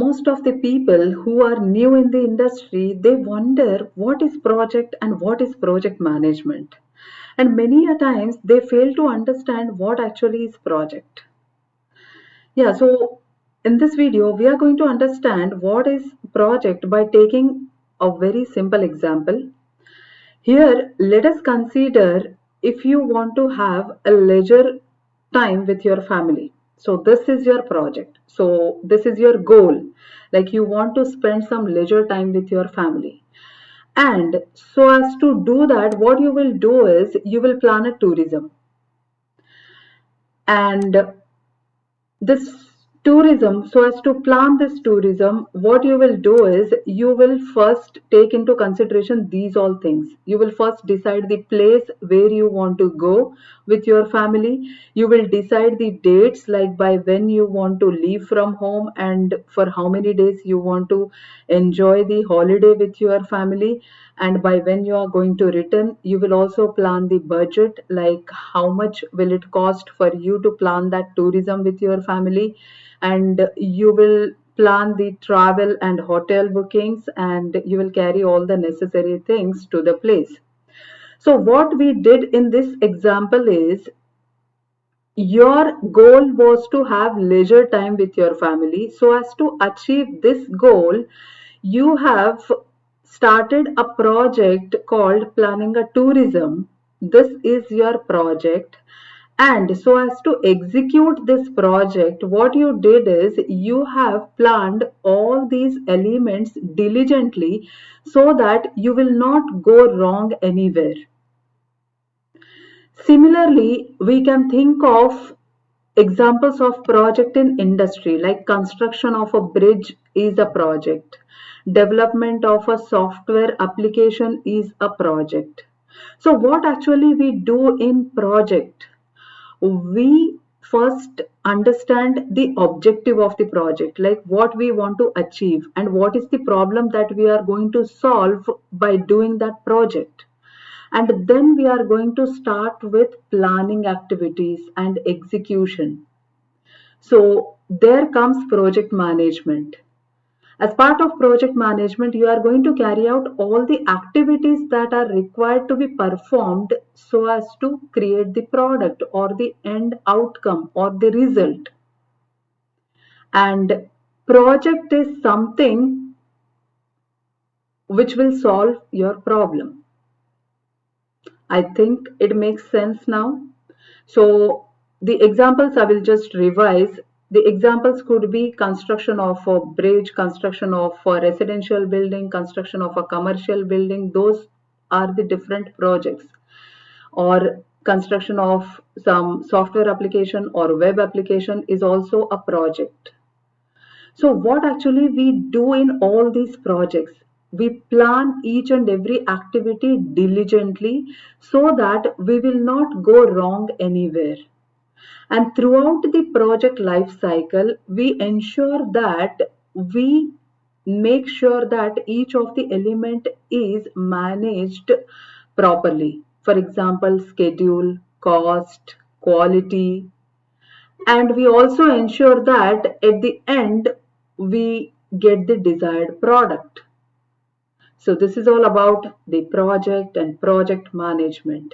Most of the people who are new in the industry, they wonder what is project and what is project management. And many a times they fail to understand what actually is project. Yeah, so in this video, we are going to understand what is project by taking a very simple example. Here, let us consider if you want to have a leisure time with your family. So, this is your project. So, this is your goal. Like you want to spend some leisure time with your family. And so, as to do that, what you will do is you will plan a tourism. And this tourism, so as to plan this tourism, what you will do is you will first take into consideration these all things. You will first decide the place where you want to go with your family. You will decide the dates, like by when you want to leave from home and for how many days you want to enjoy the holiday with your family, and by when you are going to return. You will also plan the budget, like how much will it cost for you to plan that tourism with your family, and you will plan the travel and hotel bookings, and you will carry all the necessary things to the place. So what we did in this example is, your goal was to have leisure time with your family. So, as to achieve this goal, you have started a project called Planning a Tourism. This is your project. And so, as to execute this project, what you did is you have planned all these elements diligently so that you will not go wrong anywhere. Similarly, we can think of examples of project in industry, like construction of a bridge is a project. Development of a software application is a project. So what actually we do in project? We first understand the objective of the project, like what we want to achieve and what is the problem that we are going to solve by doing that project. And then we are going to start with planning activities and execution. So there comes project management. As part of project management, you are going to carry out all the activities that are required to be performed so as to create the product or the end outcome or the result. And project is something which will solve your problem. I think it makes sense now. So the examples I will just revise. The examples could be construction of a bridge, construction of a residential building, construction of a commercial building. Those are the different projects. Or construction of some software application or web application is also a project. So, what actually we do in all these projects? We plan each and every activity diligently so that we will not go wrong anywhere. And throughout the project life cycle, we ensure that we make sure that each of the element is managed properly. For example, schedule, cost, quality, and we also ensure that at the end we get the desired product. So this is all about the project and project management.